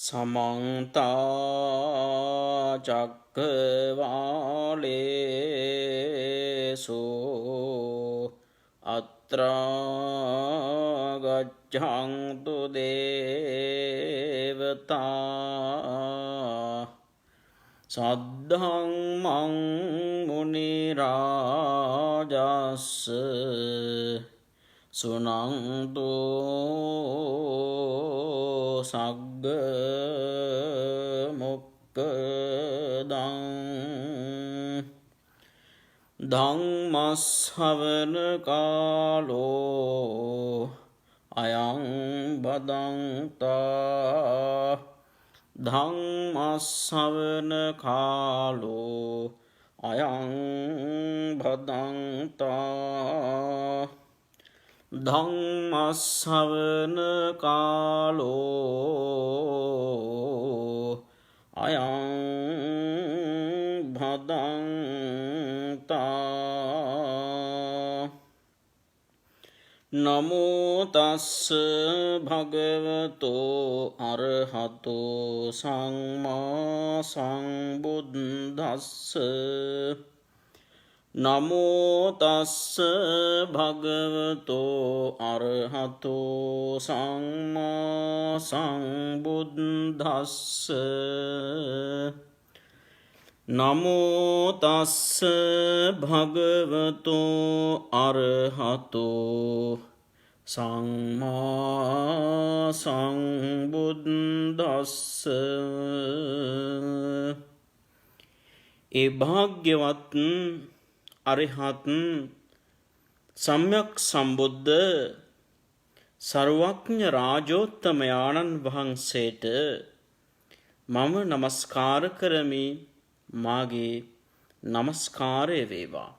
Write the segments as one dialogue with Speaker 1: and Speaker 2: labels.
Speaker 1: समन्ता चक्रवालेषु अत्र गच्छन्तु देवता सद्धम्मं मुनिराजस्य සුනන්තු සග්ග මොක්ඛදං ධම්මස්සවන කාලෝ අයං බදන්තා ධම්මස්සවන කාලෝ අයං බදන්තා ධම්මස්සවන කාලෝ අයං භදන්තා නමෝ තස්ස භගවතෝ අරහතෝ සම්මා සම්බුද්දස්ස නමෝ තස්ස භගවතෝ අරහතෝ සම්මා සම්බුද්දස්ස නමෝ තස්ස භගවතෝ අරහතෝ සම්මා සම්බුද්දස්ස ඒ භාග්‍යවත් අරිහත් සම්්‍යක් සම්බුද්ධ සර්වඥ රාජෝත්තමයාණන් වහන්සේට මම නමස්කාර කරමි. මාගේ නමස්කාරය වේවා.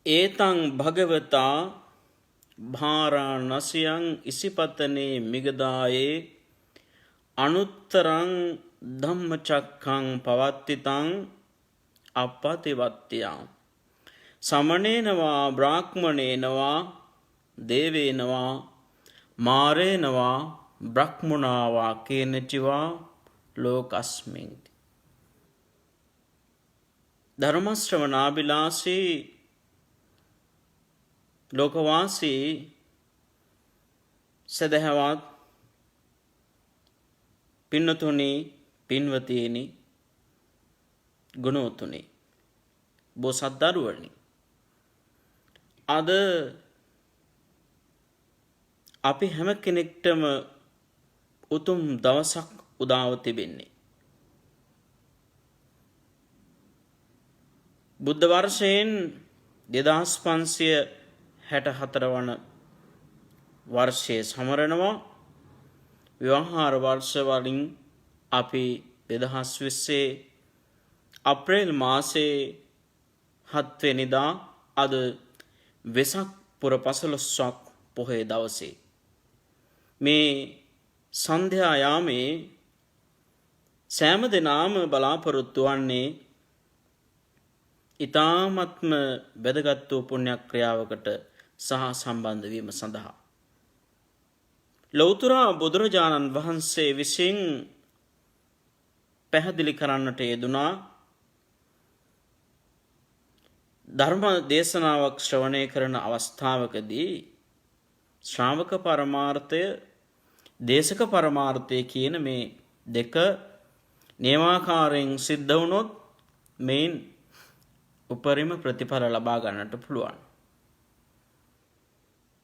Speaker 1: ඒතං භගවතා භාරාණසියං ඉසිපතනේ මිගදායේ අනුත්තරං ධම්මචක්ඛං පවත්තිතං අපපතිවත්තියා සමනේනවා බ්‍රාහ්මණේනවා දේවේනවා මාරේනවා බ්‍රහ්මුණාවා කේනචිවා ලෝකස්මින් ධර්මශ්‍රවණාබිලාසී ලෝකවාසී සදහවත් පින්නතුනි පින්වතියනි ගුණෝතුනි බෝසත් දරුවනි, අද අපි හැම කෙනෙක්ටම උතුම් දවසක් උදාව තිබෙන්නේ. බුද්ධ වර්ෂයෙන් 2564 වන වර්ෂයේ සමරනවා. විවාහාර වර්ෂ වලින් අපි 2020 අප්‍රේල් මාසයේ 7 වෙනිදා අද වෙසක් පුර 15ක් පොහොය දවසේ මේ සන්ධ්‍යා යාමේ සෑම දිනම බලාපොරොත්තු වන්නේ ඊ타ත්ම වැදගත් වූ පුණ්‍ය ක්‍රියාවකට සහ සම්බන්ධ වීම සඳහා ලෞතර බුදුරජාණන් වහන්සේ විසින් පැහැදිලි කරන්නට යෙදුනා. ධර්ම දේශනාවක් ශ්‍රවණය කරන අවස්ථාවකදී ශ්‍රාවක පරමාර්ථය දේශක පරමාර්ථය කියන මේ දෙක නියමාකාරයෙන් සිද්ධ වුණොත් මේන් උපරිම ප්‍රතිඵල ලබා ගන්නට පුළුවන්.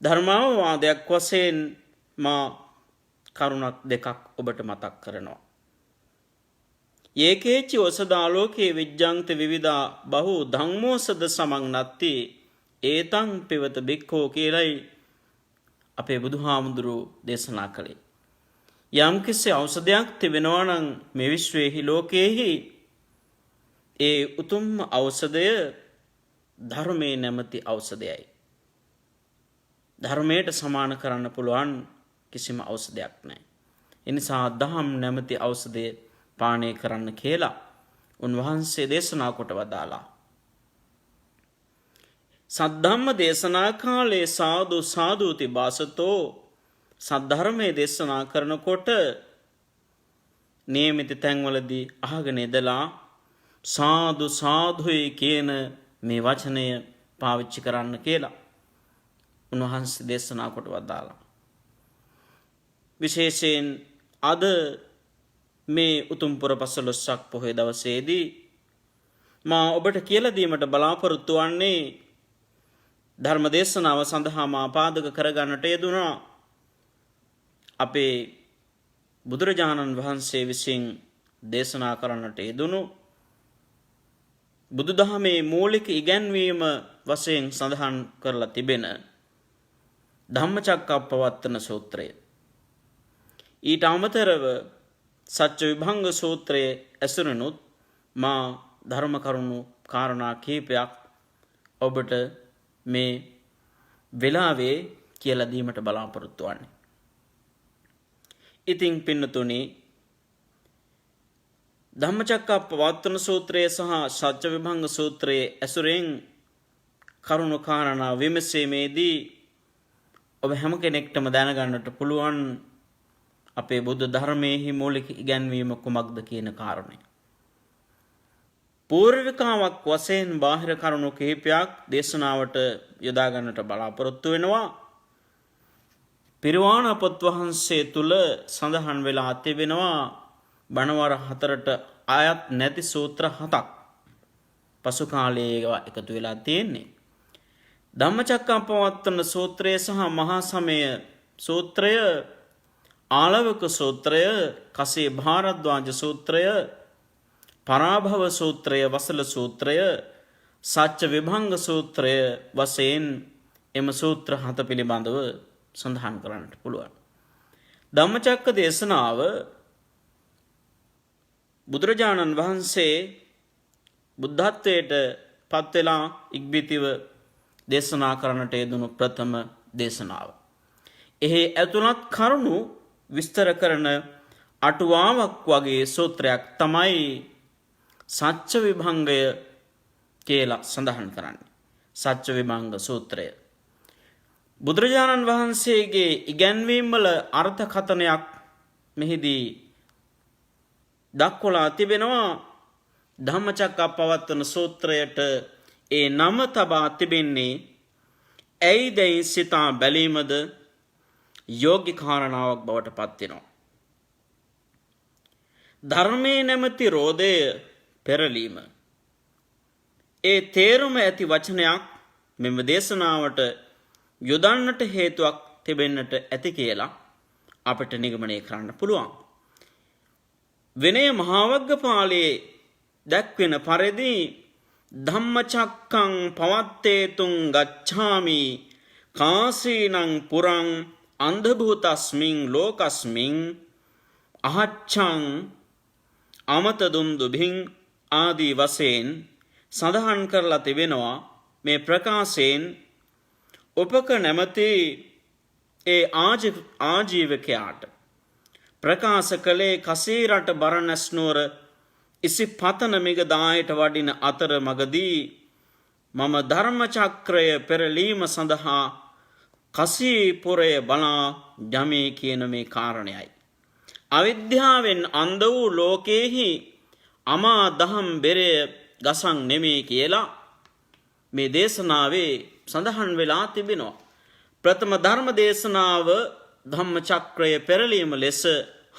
Speaker 1: ධර්මාවවාදයක් වශයෙන් මා කරුණක් දෙකක් ඔබට මතක් කරනවා. ඒකේචි ඔසදාලෝකේ විජ්ජන්ත විවිධා බහු ධම්මෝසද සමං නත්ති ඒතං පෙවත බික්ඛෝ කියලයි අපේ බුදුහාමුදුරුවෝ දේශනා කළේ. යම් කිසි ඖෂධයක් තිබෙනවා නම් මේ විශ්වයේහි ලෝකයේහි ඒ උතුම් ඖෂධය ධර්මයේ නැමැති ඖෂධයයි. ධර්මයට සමාන කරන්න පුළුවන් කිසිම ඖෂධයක් නැහැ. ඒ නිසා දහම් නැමැති ඖෂධය පානය කරන්න කියලා උන්වහන්සේ දේශනා කොට වදාලා. සද්ධම්ම දේශනා කාලේ සාදු සාදුති බාසතෝ සද්ධර්මයේ දේශනා කරනකොට නියමිත තැන්වලදී අහගෙන ඉඳලා සාදු සාදුයි කියන මේ වචනය පාවිච්චි කරන්න කියලා උන්වහන්සේ දේශනා කොට වදාලා. විශේෂයෙන් අද මේ උතුම් පුර පසළොස්වක පොහොය දවසේදී මා ඔබට කියලා දීමට බලාපොරොත්තු වන්නේ ධර්ම දේශනාව සඳහා මා පාදක කරගන්නට යෙදුණා අපේ බුදුරජාණන් වහන්සේ විසින් දේශනා කරන්නට යෙදුණු බුදුදහමේ මූලික ඉගැන්වීම වශයෙන් සඳහන් කරලා තිබෙන ධම්මචක්කප්පවත්තන සූත්‍රය. ඊට අමතරව සච්ච විභංග සූත්‍රයේ ඇසුරනුත් මා ධර්ම කරුණු කාරණා කීපයක් ඔබට මේ වෙලාවේ කියලා දීමට බලාපොරොත්තු වන්නේ. ඉතින් පින්නතුනි ධම්මචක්කප්පවත්තන සූත්‍රයේ සහ සච්ච විභංග සූත්‍රයේ ඇසුරෙන් කරුණු කාරණා විමසීමේදී ඔබ හැම කෙනෙක්ටම දැනගන්නට පුළුවන් අපේ බුද්ධ ධර්මයේ මූලික ඉගැන්වීම කුමක්ද කියන කාරණය. පූර්විකාවක් වශයෙන් බාහිර කරුණු කිහිපයක් දේශනාවට යොදා ගන්නට බලාපොරොත්තු වෙනවා. පිරිවාණ පොත් වහන්සේ තුල සඳහන් වෙලා තිබෙනවා බණවර 4ට ආයත් නැති සූත්‍ර 7ක් පසු කාලයේ ඒවා එකතු වෙලා තියෙන්නේ. ධම්මචක්කප්පවත්තන සූත්‍රය සහ මහා සමය සූත්‍රය, ආලවක සූත්‍රය, කසේ භාරද්වාජ සූත්‍රය, පරාභව සූත්‍රය, වසල සූත්‍රය, සච්ච විභංග සූත්‍රය වශයෙන් එම සූත්‍ර 7 පිළිබඳව සඳහන් කරන්නට පුළුවන්. ධම්මචක්ක දේශනාව බුදුරජාණන් වහන්සේ බුද්ධත්වයට පත් වෙලා ඉක්බිතිව දේශනා කරන්නට යෙදුණු ප්‍රථම දේශනාව. එහි ඇතුළත් කරුණු විස්තර කරන අටුවාවක් වගේ සූත්‍රයක් තමයි සච්ච විභංගය කියලා සඳහන් කරන්නේ. සච්ච විභංග සූත්‍රය. බුදුරජාණන් වහන්සේගේ ඉගැන්වීම් වල අර්ථකථනයක් මෙහිදී දක්වලා තිබෙනවා. ධම්මචක්කප්පවත්තන සූත්‍රයට ඒ නම තබා තිබෙන්නේ ඇයිදැයි සිතා බැලීමද යෝග්‍ය කාරණාවක් බවට පත් වෙනවා. ධර්මයේ නැමැති රෝදය පෙරලීම. ඒ තේරුම ඇති වචනයක් මෙම දේශනාවට යොදන්නට හේතුවක් තිබෙන්නට ඇති කියලා අපිට නිගමනය කරන්න පුළුවන්. විනය මහාවග්ගපාළේ දැක්වෙන පරිදි ධම්මචක්කං පවත්තේතුං ගච්ඡාමි කාසීනං පුරං අන්ධභූතස්මින් ලෝකස්මින් අහච්ඡං අමතදුම් දුභින් ආදී වශයෙන් සඳහන් කරලා තිබෙනවා. මේ ප්‍රකාශයෙන් උපක නැමැති ඒ ආජීවකයාට ප්‍රකාශ කළේ කසීරට බරණැස් නුවර ඉසිපතන මිගදායට වඩින අතර මගදී මම ධර්මචක්‍රය පෙරලීම සඳහා කසීපුරය බලා යමේ කියන මේ කාරණයයි. අවිද්‍යාවෙන් අන්ධ වූ ලෝකයේහි අමා දහම් බෙරය ගසන් නෙමේ කියලා මේ දේශනාවේ සඳහන් වෙලා තිබෙනවා. ප්‍රථම ධර්ම දේශනාව ධම්මචක්‍රය පෙරලීම ලෙස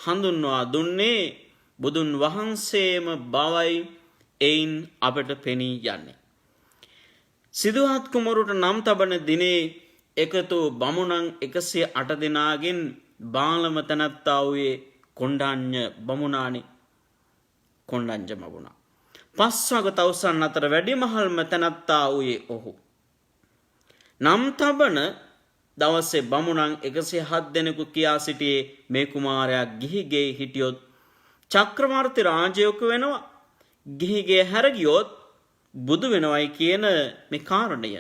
Speaker 1: හඳුන්වා දුන්නේ බුදුන් වහන්සේම බවයි එයින් අපට පෙනී යන්නේ. සිදුහත් කුමරුට නම් තබන දිනේ එකතු බමුණන් 108 දෙනාගෙන් බාලම තැනැත්තා වූයේ කොණ්ඩඤ්ඤ බමුණානි. කොණ්ඩඤ්ඤ බමුණා. පස්වග තවුසන් අතර වැඩිමහල්ම තැනැත්තා වූයේ ඔහු. නම් තබන දවසේ බමුණන් 107 දෙනෙකු කියා සිටියේ මේ කුමාරයා ගිහිගේ හිටියොත් චක්‍රවර්ති රාජයක වෙනවා, ගිහිගේ හැර ගියොත් බුදු වෙනවයි කියන මේ කාරණය.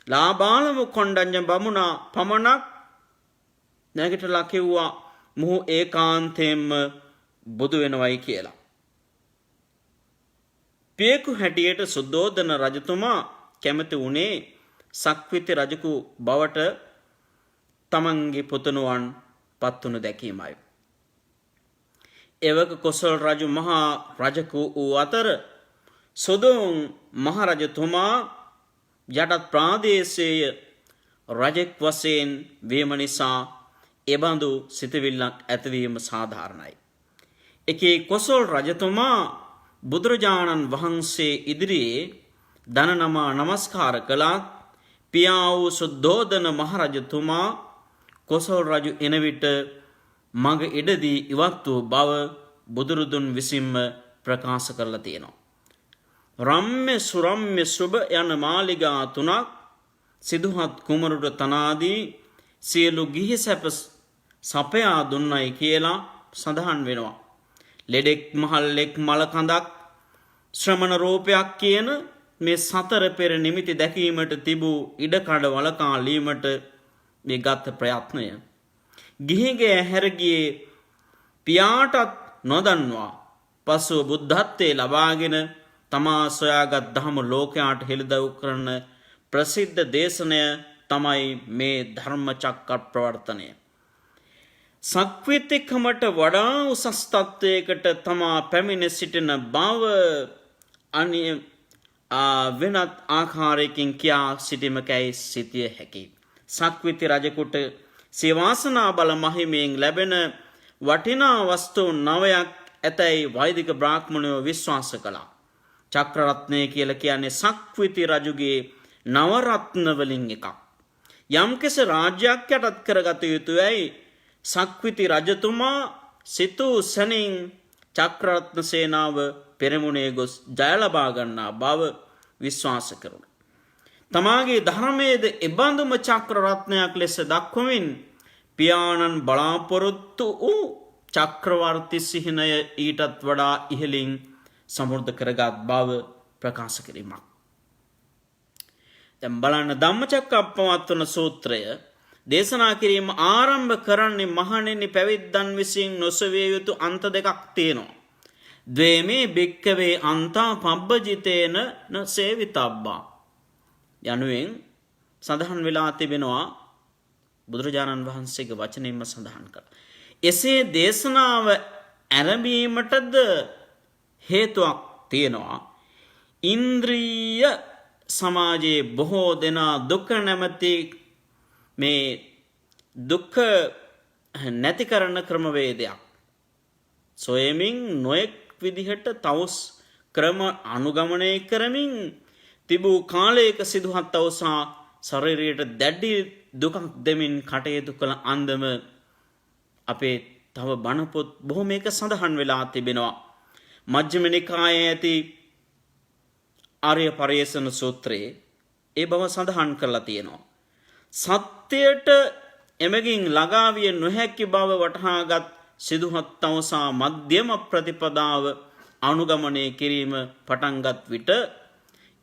Speaker 1: ලාබාලම කොණ්ඩඤ්ඤ බමුණා පමණක් නැගිටලා කිව්වා මොහු ඒකාන්තයෙන්ම බුදු වෙනවයි කියලා. පියෙකු හැටියට සුද්ධෝදන රජතුමා කැමති වුණේ සක්විති රජකු බවට තමන්ගේ පුතණුවන් පත්වනු දැකීමයි. එවක කොසල් රජු මහා රජකු වූ අතර සොදොන් මහරජතුමා යටත් ප්‍රාදේශයේ රජෙක් වශයෙන් වීම නිසා එබඳු සිතවිල්ලක් ඇතිවීම සාධාරණයි. එකේ කොසල් රජතුමා බුදුරජාණන් වහන්සේ ඉදිරියේ දනනමා නමස්කාර කළා. පියා වූ සුද්ධෝදන මහරජතුමා කොසල් රජු එන විට මඟ ඉඩදී ඉවත් වූ බව බුදුරදුන් විසින්ම ප්‍රකාශ කරලා තියෙනවා. රම්ම්‍ය සුරම්ම්‍ය සුභ යන මාලිගා තුනක් සිදුහත් කුමරුට තනාදී සියලු ගිහි සැප සපයා දුන්නයි කියලා සඳහන් වෙනවා. ලෙඩෙක් මහල්ලෙක් මලකඳක් ශ්‍රමණ රූපයක් කියන මේ සතර පෙර නිමිති දැකීමට තිබූ ඉඩකඩ වලකාලීමට මේ ගත්ත ප්‍රයත්නය. ගිහිගේ හැරගියේ පියාටත් නොදන්වා පසුව බුද්ධත්වයේ ලබාගෙන තමා සොයාගත් දහම ලෝකයාට හෙළිදරව් කරන ප්‍රසිද්ධ දේශනය තමයි මේ ධර්මචක්‍ර ප්‍රවර්තනය. සක්විතිකමට වඩා උසස් තත්වයකට තමා පැමිණ සිටින බව වෙනත් ආකාරයකින් කියා සිටීමකැයි සිටිය හැකියි. සක්විති රජෙකුට සියවාසනා බල මහිමයෙන් ලැබෙන වටිනා වස්තුන් 9ක් ඇතැයි වෛදික බ්‍රාහ්මණයෝ විශ්වාස කළා. චක්‍රරත්නය කියලා කියන්නේ සක්විති රජුගේ නවරත්න වලින් එකක්. යම්කිසි රාජ්‍යයක් යටත් කරගත යුතුයයි සක්විති රජතුමා සිතූ සැනින් චක්‍රරත්න සේනාව පෙරමුණේ ගොස් ජය ලබා ගන්නා බව විශ්වාස කරනවා. තමාගේ ධර්මයේද එබඳුම චක්‍රරත්නයක් ලෙස දක්වමින් පියාණන් බලාපොරොත්තු වූ චක්‍රවර්ති සිහිනය ඊටත් වඩා ඉහළින් සමෘද්ධ කරගත් බව ප්‍රකාශ කිරීමක්. දැන් බලන්න ධම්මචක්කප්පවත්තන සූත්‍රය දේශනා කිරීම ආරම්භ කරන්නේ මහණෙනි පැවිද්දන් විසින් නොසවිය යුතු අන්ත දෙකක් තියෙනවා. ද්වේමේ භික්කවේ අන්තා පබ්බජිතේන න සේවිතබ්බා යනුවෙන් සඳහන් වෙලා තිබෙනවා. බුදුරජාණන් වහන්සේගේ වචනයෙන්ම සඳහන් කළා. එසේ දේශනාව ආරම්භීමටද හේතුවක් තියෙනවා. ඉන්ද්‍රිය සමාජයේ බොහෝ දෙනා දුක නැමැති මේ දුක නැති කරන ක්‍රමවේදයක් සොයමින් නොයෙක් විදිහට තවුස් ක්‍රම අනුගමනය කරමින් තිබූ කාලයක සිදුහත් තවුසා ශරීරයට දැඩි දුකක් දෙමින් කටයුතු කළ අන්දම අපේ තව බණපොත් බොහෝ මේක සඳහන් වෙලා තිබෙනවා. මජ්ක්‍ධිම නිකායේ ඇති ආර්ය පරිේෂණ සූත්‍රයේ ඒ බව සඳහන් කරලා තියෙනවා. සත්‍යයට එමගින් ළඟා විය නොහැකි බව වටහාගත් සිදුහත් තවසා මධ්‍යම ප්‍රතිපදාව අනුගමනය කිරීම පටන්ගත් විට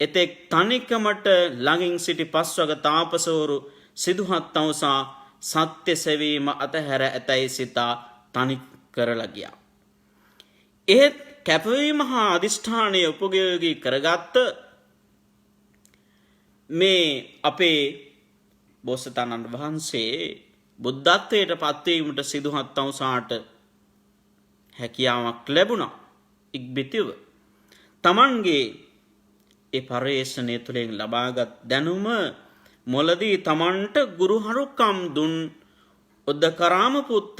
Speaker 1: එතෙක් තනිකමට ළඟින් සිටි පස්වග තාපසවරු සිදුහත් තවසා සත්‍ය සෙවීම අතහැර ඇතැයි සිතා තනි කරලා ගියා. එහෙත් කැපවීම හා අධිෂ්ඨානය උපයෝගී කරගත්ත මේ අපේ බෝසතාණන් වහන්සේ බුද්ධත්වයට පත්වීමට සිදුහත් තවුසාට හැකියාවක් ලැබුණා. ඉක්බිතිව තමන්ගේ ඒ පරිශ්‍රණය තුළින් ලබාගත් දැනුම මොලදී තමන්ට ගුරුහරුකම් දුන් උද්දකරාම පුත්ත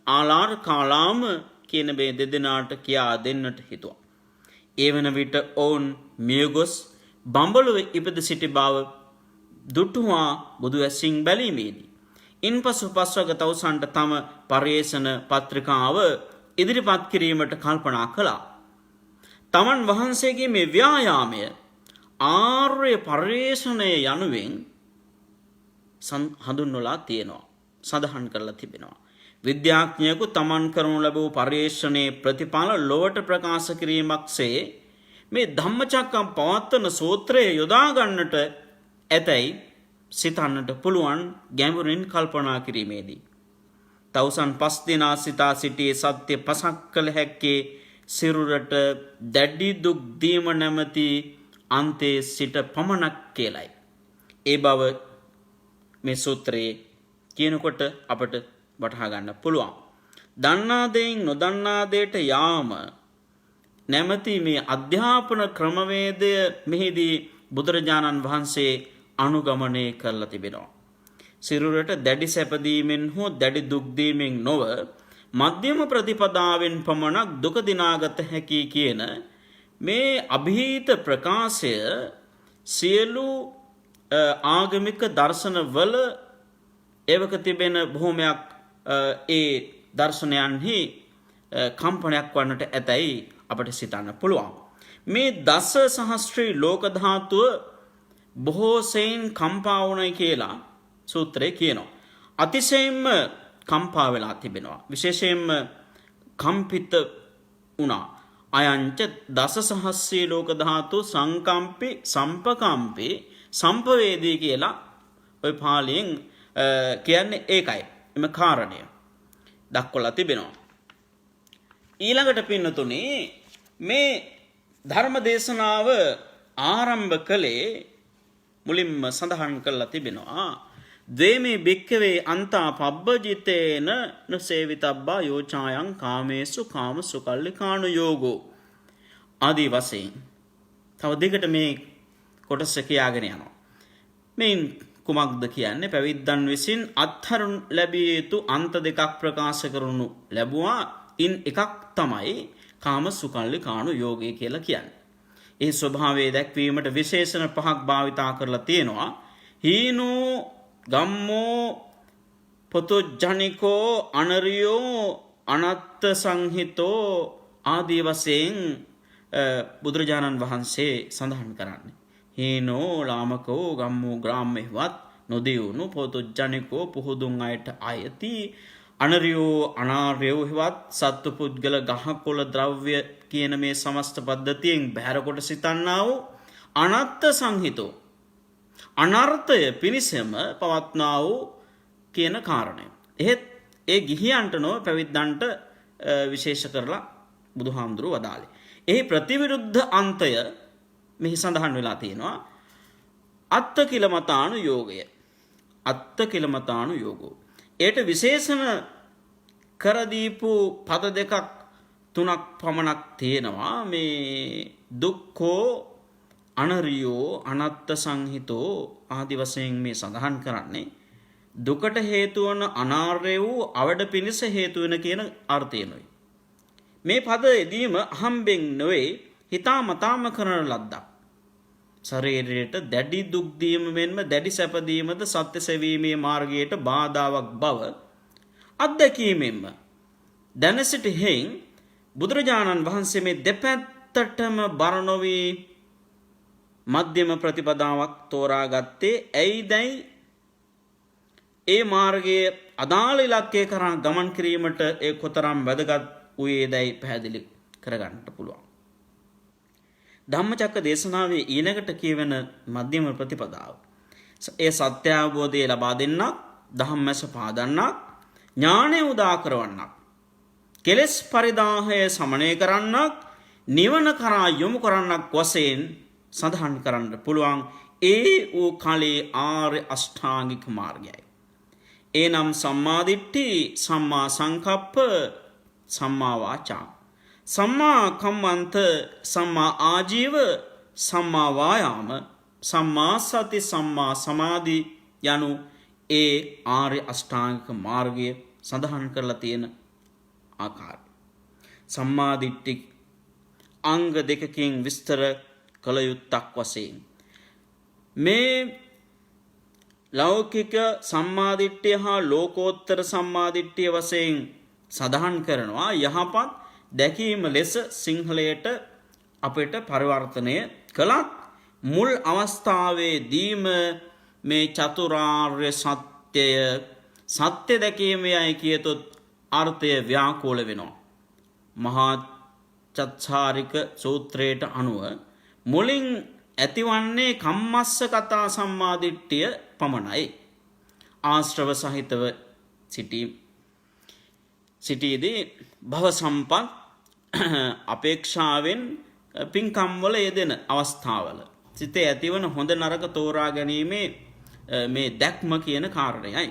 Speaker 1: ආලාර කාලාම කියන මේ දෙදෙනාට කියා දෙන්නට හිතුවා. ඒ වන විට ඔවුන් මියගොස් බඹලොව ඉපද සිටි බව දුටුවා බුදු ඇසින් බැලීමේදී. ඉන්පසු පස්වග තවුසන්ට තම පර්යේෂණ පත්‍රිකාව ඉදිරිපත් කිරීමට කල්පනා කළා. තමන් වහන්සේගේ මේ ව්‍යායාමය ආර්ය පර්යේෂණය යනුවෙන් හඳුන්වලා තියෙනවා. සඳහන් කරලා තිබෙනවා. විද්‍යාඥයෙකු තමන් කරනු ලැබූ පර්යේෂණයේ ප්‍රතිඵල ලොවට ප්‍රකාශ කිරීමක්සේ මේ ධම්මචක්කප්පවත්තන සූත්‍රය යොදා ගන්නට ඇතැයි සිතන්නට පුළුවන් ගැඹුරින් කල්පනා කිරීමේදී. තවුසන් 5 දෙනා සිතා සිටියේ සත්‍ය පසක් කළ හැක්කේ සිරුරට දැඩි දුක් දීම නැමැති අන්තයේ සිට පමණක් කියලයි. ඒ බව මේ සූත්‍රයේ කියනකොට අපට වටහා ගන්න පුළුවන්. දන්නා දෙයින් නොදන්නා දෙයට යාම නැමැති මේ අධ්‍යාපන ක්‍රමවේදය මෙහිදී බුදුරජාණන් වහන්සේ අනුගමනය කරලා තිබෙනවා. සිරුරට දැඩි සැපදීමෙන් හෝ දැඩි දුක්දීමෙන් නොව මධ්‍යම ප්‍රතිපදාවෙන් පමණක් දුක දිනාගත හැකි කියන මේ අභීත ප්‍රකාශය සියලු ආගමික දර්ශනවල එවක තිබෙන බොහොමයක් ඒ දර්ශනයන්හි කම්පනයක් වන්නට ඇතැයි අපට සිතන්න පුළුවන්. මේ දස සහස්ත්‍රී ලෝක ධාතුව බොහෝ සෙයින් කම්පා වුණයි කියලා සූත්‍රයේ කියනවා. අතිශයින්ම කම්පා වෙලා තිබෙනවා. විශේෂයෙන්ම කම්පිත වුණා. අයංච දස සහස්‍රී ලෝක ධාතු සංකම්පි සම්පකම්පි සම්පවේදී කියලා ඔය පාලියෙන් කියන්නේ ඒකයි. එම කාරණය දක්වලා තිබෙනවා. ඊළඟට පින්නතුනේ මේ ධර්ම දේශනාව ආරම්භ කළේ මුලින්ම සඳහන් කරලා තිබෙනවා දේමේ භික්කවේ අන්තා පබ්බජිතේන නසේවිතබ්බා යෝචායන් කාමේසු කාම සුකල්ලිකාණු යෝගෝ ආදී වශයෙන් තව දෙකට මේ කොටස කියාගෙන යනවා. මෙයින් කුමක්ද කියන්නේ? පැවිද්දන් විසින් අත්හරුන් ලැබිය යුතු අන්ත දෙකක් ප්‍රකාශ කරනු ලැබුවා. ඉන් එකක් තමයි කාම සුකල්ලිකාණු යෝගය කියලා කියන්නේ. ඒ ස්වභාවය දැක්වීමට විශේෂණ පහක් භාවිතා කරලා තියෙනවා. හීනෝ ගම්මෝ පොතුජ්ජනිකෝ අනරියෝ අනත්ත සංහිතෝ ආදී වශයෙන් බුදුරජාණන් වහන්සේ සඳහන් කරන්නේ. හීනෝ ලාමකෝ ගම්මෝ ග්‍රාම්‍යවත් නොදියුණු පොතුජ්ජනිකෝ පුහුදුන් අයට අයති අනරියෝ අනාර්යෝ හෙවත් සත්ව පුද්ගල ගහකොළ ද්‍රව්‍ය කියන මේ සමස්ත පද්ධතියෙන් බැහැර කොට සිතන්නා වූ අනත්ත සංහිතෝ අනර්ථය පිණිසම පවත්නා වූ කියන කාරණය. එහෙත් ඒ ගිහියන්ට නොව පැවිද්දන්ට විශේෂ කරලා බුදුහාමුදුරුවෝ වදාළේ. එහි ප්‍රතිවිරුද්ධ අන්තය මෙහි සඳහන් වෙලා තියෙනවා. අත්ත කිලමතාණු යෝගය. අත්ත කිලමතාණු යෝගෝ. ඒට විශේෂණ කරදීපු පද දෙකක් තුනක් පමණක් තියෙනවා. මේ දුක්ඛෝ අනරියෝ අනත්ත සංහිතෝ ආදි වශයෙන් මේ සඳහන් කරන්නේ දුකට හේතු වන අනාර්ය වූ අවඩ පිණිස හේතු වෙන කියන අර්ථයනොයි. මේ පද යෙදීම අහම්බෙන් නොවේ හිතා මතාම කරන ලද්දක්. ශරීරයට දැඩි දුක් දීම මෙන්ම දැඩි සැප දීමද සත්‍ය සෙවීමේ මාර්ගයට බාධාවක් බව අත්දැකීමෙන්ම දැන සිට හේයින් බුදුරජාණන් වහන්සේ මේ දෙපැත්තටම බර නොවි මධ්‍යම ප්‍රතිපදාවක් තෝරාගත්තේ ඇයිදැයි ඒ මාර්ගයේ අදාළ ඉලක්කය කරා ගමන් කිරීමට ඒ කොතරම් වැදගත් වූයේදැයි පැහැදිලි කරගන්නට පුළුවන්. ධම්මචක්ක දේශනාවේ ඊළඟට කියවෙන මධ්‍යම ප්‍රතිපදාව. ඒ සත්‍ය අවබෝධය ලබා දෙන්නක්, ධම්මස පාදන්නක්, ඥානය උදා කරවන්නක්, කෙලෙස් පරිදාහය සමනය කරන්නක්, නිවන කරා යොමු කරන්නක් වශයෙන් සඳහන් කරන්න පුළුවන් ඒ වූ කලේ ආර්ය අෂ්ටාංගික මාර්ගයයි. ඒ නම් සම්මාදිට්ඨි, සම්මා සංකප්ප, සම්මා වාචා, සම්මා කම්මන්ත, සම්මා ආජීව, සම්මා වායාම, සම්මා සති, සම්මා සමාධි යනු ඒ ආර්ය අෂ්ටාංගික මාර්ගය සඳහන් කරලා තියෙන ආකාරය. සම්මාදිට්ඨි අංග දෙකකින් විස්තර කළ යුත්තක් වශයෙන් මේ ලෞකික සම්මාදිට්ඨිය හා ලෝකෝත්තර සම්මාදිට්ඨිය වශයෙන් සඳහන් කරනවා. යහපත් දැකීම ලෙස සිංහලයට අපිට පරිවර්තනය කළත් මුල් අවස්ථාවේදීම මේ චතුරාර්ය සත්‍යය සත්‍ය දැකීමයි කියතොත් අර්ථය ව්‍යාකූල වෙනවා. මහා චත්සාරික සූත්‍රයට අනුව මුලින් ඇතිවන්නේ කම්මස්ස කතා සම්මාදිට්ඨිය පමණයි. ආශ්‍රව සහිතව සිටීදී භව සම්පත් අපේක්ෂාවෙන් පින්කම් වල යෙදෙන අවස්ථාවල සිතේ ඇතිවන හොඳ නරක තෝරා ගැනීමේ මේ දැක්ම කියන කාරණයයි.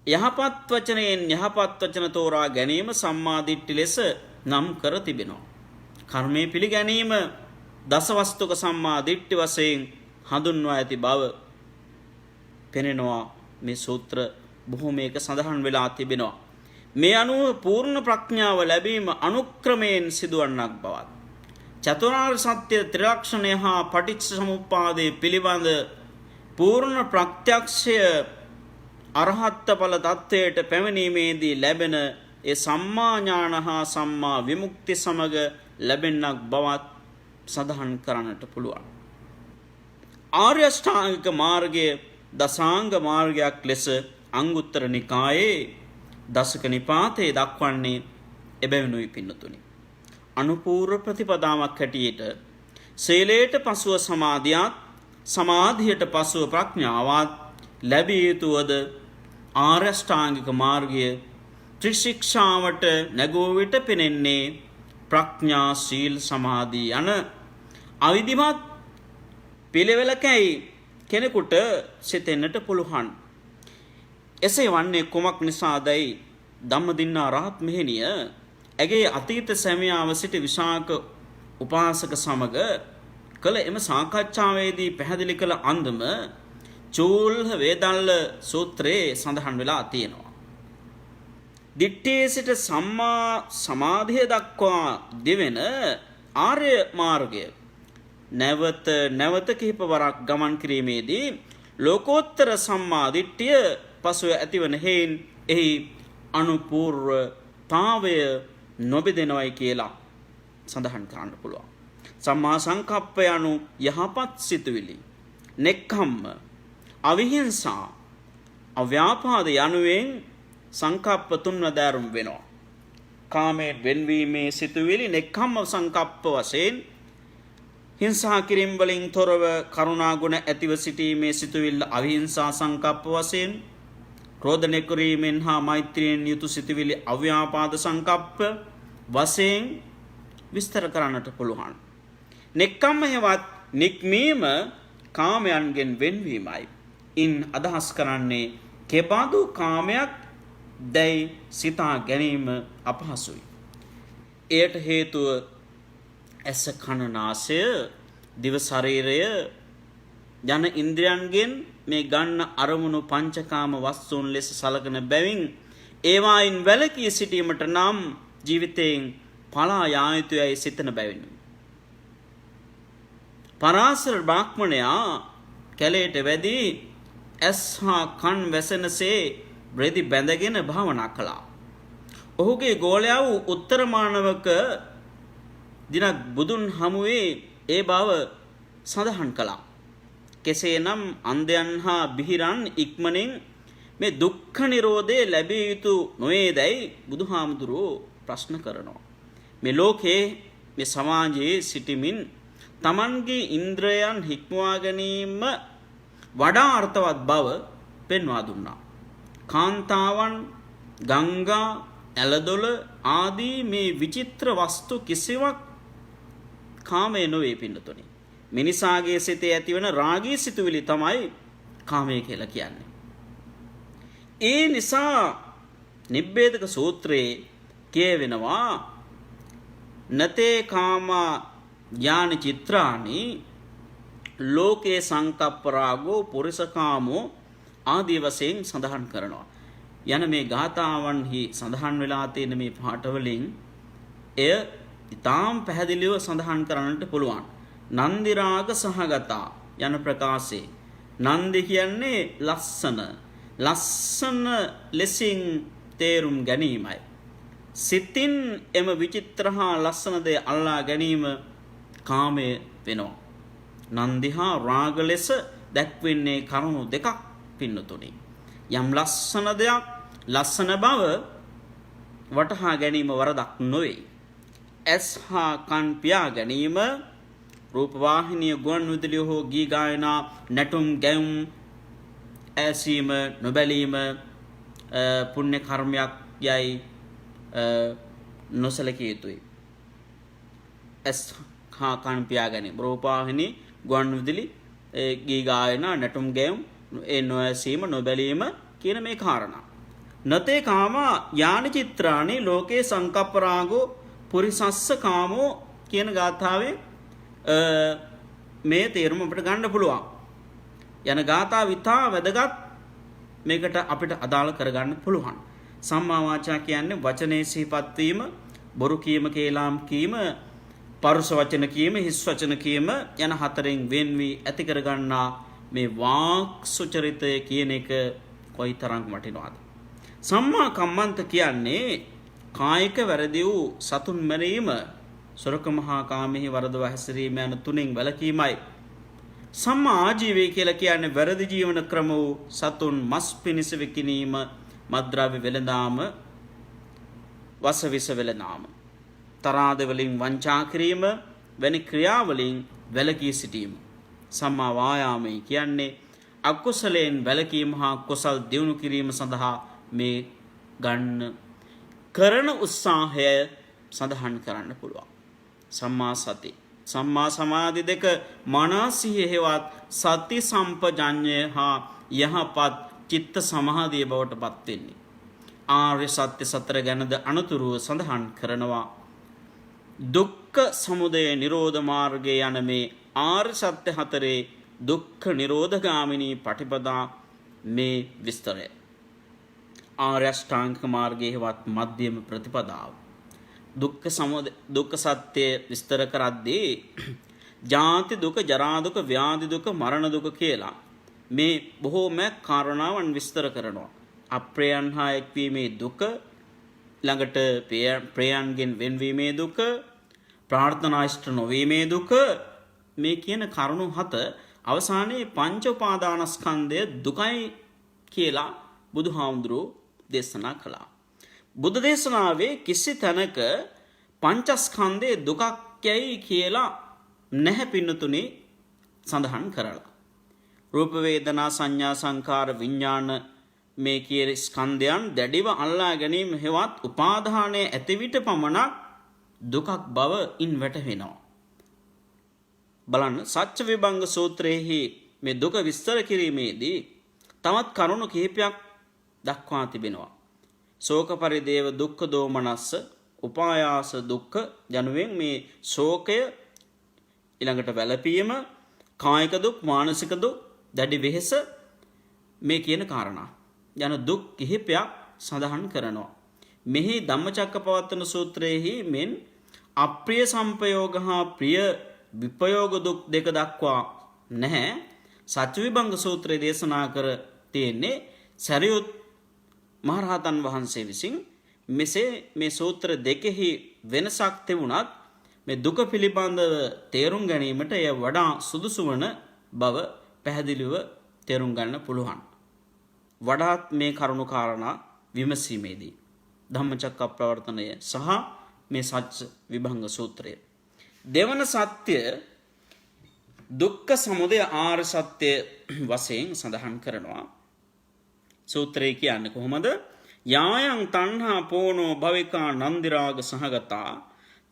Speaker 1: යහපත් වචනයෙන් යහපත් වචන තෝරා ගැනීම සම්මාදිට්ඨි ලෙස නම් කර තිබෙනවා. කර්මයේ පිළිගැනීම දසවස්තුක සම්මාදිට්ඨි වශයෙන් හඳුන්වා ඇති බව පෙනෙනවා. මේ සූත්‍ර බොහෝමයක සඳහන් වෙලා තිබෙනවා. මේ අනුව පූර්ණ ප්‍රඥාව ලැබීම අනුක්‍රමයෙන් සිදුවන්නක් බවත් චතුරාර්ය සත්‍ය ත්‍රිලක්ෂණය හා පටිච්ච සමුප්පාදයේ පිළිබඳ පූර්ණ ප්‍රත්‍යක්ෂය අරහත් ඵල තත්වයට පැමිණීමේදී ලැබෙන ඒ සම්මා ඥාන හා සම්මා විමුක්ති සමග ලැබෙන්නක් බවත් සඳහන් කරන්නට පුළුවන්. ආර්ය අෂ්ටාංගික මාර්ගයේ දසාංග මාර්ගයක් ලෙස අංගුත්තර නිකායේ දසක නිපාතයේ දක්වන්නේ එබැවිනුයි පින්නතුනි. අනුපූර්ව ප්‍රතිපදාවක් හැටියට සීලයට පසුව සමාධියත් සමාධියට පසුව ප්‍රඥාවත් ලැබිය යුතුවද ආර්ය අෂ්ටාංගික මාර්ගය ත්‍රිශික්ෂාවට නැගූ විට පෙනෙන්නේ ප්‍රඥා සීල් සමාධි යන අවිධිමත් පිළිවෙලකයි කෙනෙකුට සිතෙන්නට පුළුවන්. එසේ වන්නේ කුමක් නිසාදයි ධම්මදින්නා රහත් මෙහෙණිය ඇගේ අතීත සැමියාව සිට විශාක උපාසක සමග කළ එම සාකච්ඡාවේදී පැහැදිලි කළ අන්දම චූල්හ වේදල්ල සූත්‍රයේ සඳහන් වෙලා තියෙනවා. දිට්ඨියේ සිට සම්මා සමාධිය දක්වා දිවෙන ආර්ය මාර්ගය නැවත නැවත කිහිප වරක් ගමන් කිරීමේදී ලෝකෝත්තර සම්මා දිට්ඨිය පසුව ඇතිවන හේයින් එහි අනුපූර්වතාවය නොබෙදෙනවයි කියලා සඳහන් කරන්න පුළුවන්. සම්මා සංකප්ප යනු යහපත් සිතුවිලි, නෙක්ඛම්ම, අවිහිංසා, අව්‍යාපාද යනුවෙන් සංකප්ප තුන්වදාරුම් වෙනවා. කාමයෙන් වෙන්වීමේ සිතුවිලි නෙක්ඛම්ම සංකප්ප වශයෙන්, හිංසා කිරීම වලින් තොරව කරුණා ගුණ ඇතිව සිටීමේ සිතුවිල්ල අවිහිංසා සංකප්ප වශයෙන්, ක්‍රෝධ නැකිරීමෙන් හා මෛත්‍රියෙන් යුතු සිතුවිලි අව්‍යාපාද සංකප්ප වශයෙන් විස්තර කරන්නට පුළුවන්. නෙක්ඛම්ම හෙවත් නික්මීම කාමයන්ගෙන් වෙන්වීමයි. ඉන් අදහස් කරන්නේ කෙබඳු කාමයක් දැයි සිතා ගැනීම අපහසුයි. එයට හේතුව ඇස කන නාසය දිව ශරීරය යන ඉන්ද්‍රයන්ගෙන් මේ ගන්න අරමුණු පංචකාම වස්තුන් ලෙස සලකන බැවින් ඒවායින් වැළකී සිටීමට නම් ජීවිතයෙන් පලා යා යුතුයයි සිතන බැවින් පරාසර බ්‍රාහ්මණයා කැලේට වැදී ඇස් හා කන් වැසෙනසේ රෙදි බැඳගෙන භාවනා කළා. ඔහුගේ ගෝලයා වූ උත්තර මානවක දිනක් බුදුන් හමුවේ ඒ බව සඳහන් කළා. කෙසේනම් අන්ධයන් හා බිහිරන් ඉක්මනින් මේ දුක්ඛ නිරෝධය ලැබිය යුතු නොවේදයි බුදුහාමුදුරුවෝ ප්‍රශ්න කරනවා. මේ ලෝකේ මේ සමාජයේ සිටිමින් තමන්ගේ ඉන්ද්‍රයන් හික්මවා ගැනීම වඩා අර්ථවත් බව පෙන්වා දුන්නා. කාන්තාවන්, ගංගා, ඇලදොල ආදී මේ විචිත්‍ර වස්තු කිසිවක් කාමයේ නොවේ පින්නතුනි. මිනිසාගේ සිතේ ඇතිවන රාගී සිතුවිලි තමයි කාමය කියලා කියන්නේ. ඒ නිසා නිබ්බේධක සූත්‍රයේ කියවෙනවා නතේ කාමා ඥාන චිත්‍රානි ලෝකේ සංකප්ප රාගෝ පුරිසකාමෝ ආදී වශයෙන් සඳහන් කරනවා. යන මේ ගාථාවන්හි සඳහන් වෙලා තියෙන මේ පාඨවලින් එය ඊටාම් පැහැදිලිව සඳහන් කරන්නට පුළුවන්. නන්දි රාග සහගතා යන ප්‍රකාශේ නන්දි කියන්නේ ලස්සන ලෙසින් තේරුම් ගැනීමයි. සිතින් එම විචිත්‍ර හා ලස්සන දේ අල්ලා ගැනීම කාමය වෙනවා. නන්දි හා රාග ලෙස දැක්වෙන්නේ කරුණු දෙකක් පින්නතුනි. යම් ලස්සන දෙයක් ලස්සන බව වටහා ගැනීම වරදක් නොවේ. ඇස් හා කන් පියා ගැනීම රූපවාහිනිය ගුවන්විදුලිය හෝ ගී ගායනා නැටුම් ගැයුම් ඇසීම නොබැලීම පුණ්‍ය කර්මයක් යයි නොසලකිය යුතුයි. ඇස් හා කන් පියා ගැනීම රූපවාහිනී ගුවන්විදුලි ගී ගායනා නැටුම් ගැයුම් ඒ නොඇසීම නොබැලීම කියන මේ කාරණා. නතේ කාම යානි චිත්‍රානි ලෝකේ සංකප්පරාගෝ පුරිසස්ස කාමෝ කියන ගාථාවේ මේ තේරුම අපිට ගන්න පුළුවන්. යන ගාථා විතා වැදගත් මේකට අපිට අදාළ කරගන්න පුළුවන්. සම්මා වාචා කියන්නේ වචනේ සිහිපත් වීම, බොරු කීම, කේලාම් කීම, පරුස වචන කීම, හිස් වචන කීම යන හතරෙන් වෙන් වී ඇති කරගන්නා මේ වාක් සුචරිතය කියන එක කොයිතරම් වටිනවද? සම්මා කම්මන්ත කියන්නේ කායික වැරදි වූ සතුන් මැරීම, සොරකම හා කාමෙහි වරදව හැසිරීම යන තුනෙන් වැළකීමයි. සම්මා ආජීවය කියලා කියන්නේ වැරදි ජීවන ක්‍රම වූ සතුන් මස් පිණිස විකිණීම, මත්ද්‍රව්‍ය වෙළඳාම, වසවිස වෙළඳාම, තරාද වලින් වංචා කිරීම වැනි ක්‍රියාවලින් වැළකී සිටීම. සම්මා වායාමය කියන්නේ අකුසලයෙන් වැළකීම හා කුසල් දියුණු කිරීම සඳහා මේ ගන්න කරන උත්සාහය සඳහන් කරන්න පුළුවන්. සම්මා සති, සම්මා සමාධි දෙක මනසිහි හේවත් සති සම්පජඤ්ඤය හා යහපත් චිත්ත සමාධිය බවට පත් වෙන්නේ. ආර්ය සත්‍ය සතර ගැනද අනුතුරුව සඳහන් කරනවා. දුක්ඛ සමුදය නිරෝධ මාර්ගයේ යන මේ ආර්ය සත්‍ය හතරේ දුක්ඛ නිරෝධගාමිනී පටිපදා මේ විස්තරය. ආර්ය අෂ්ටාංගික මාර්ගයේ වත් මධ්‍යම ප්‍රතිපදාව. දුක්ඛ සත්‍ය විස්තර කරද්දී ජාති දුක, ජරා දුක, ව්‍යාධි දුක, මරණ දුක කියලා මේ බොහෝම කාරණාවන් විස්තර කරනවා. අප්‍රයයන් හා එක්වීමේ දුක, ළඟට ප්‍රයයන්ගෙන් වෙන්වීමේ දුක, ප්‍රාර්ථනා ඉෂ්ට නොවීමේ දුක, මේ කියන කරුණු 7 අවසානයේ පංච උපාදානස්කන්ධය දුකයි කියලා බුදුහාමුදුරුවෝ දේශනා කළා. බුද්ධ දේශනාවේ කිසි තැනක පංචස්කන්ධයේ දුකක් යයි කියලා නැහැ පින්නතුනේ සඳහන් කරලා. රූප වේදනා සංඥා සංකාර විඥාන මේ කියන ස්කන්ධයන් දැඩිව අල්ලා ගැනීම හේවත් උපාදානයේ ඇති විට පමණක් දුකක් බව ඉන් වැටහෙනවා. බලන්න සත්‍ය විභංග සූත්‍රයේහි මේ දුක විස්තර කිරීමේදී තවත් කරුණු කිහිපයක් දක්වා තිබෙනවා. ශෝක පරිදේව දුක්ඛ දෝමනස්ස උපායාස දුක්ඛ යනුවෙන් මේ ශෝකය, ඊළඟට වැළපීම, කායික දුක්, මානසික දුක්, දැඩි වෙහෙස මේ කියන කාරණා යන දුක් කිහිපයක් සඳහන් කරනවා. මෙහි ධම්මචක්කපවත්තන සූත්‍රයේහි මෙන් අප්‍රිය සංපයෝග හා ප්‍රිය විපයෝග දුක් දෙක දක්වා නැහැ. සත්‍ය විභංග සූත්‍රයේ දේශනා කර තියෙන්නේ සරියුත් මහරහතන් වහන්සේ විසින්. මෙසේ මේ සූත්‍ර දෙකෙහි වෙනසක් තිබුණත් මේ දුක පිළිබඳව තේරුම් ගැනීමට එය වඩා සුදුසු වන බව පැහැදිලිව තේරුම් ගන්න පුළුවන්. වඩාත් මේ කරුණු කාරණා විමසීමේදී ධම්මචක්කප්‍රවර්තනය සහ මේ සත්‍ය විභංග සූත්‍රය. දෙවන සත්‍ය දුක්ඛ සමුදය ආර්ය සත්‍ය වශයෙන් සඳහන් කරනවා. සූත්‍රය කියන්නේ කොහොමද? යායන් තණ්හා පෝනෝ භවිකා නන්දිරාග සහගතා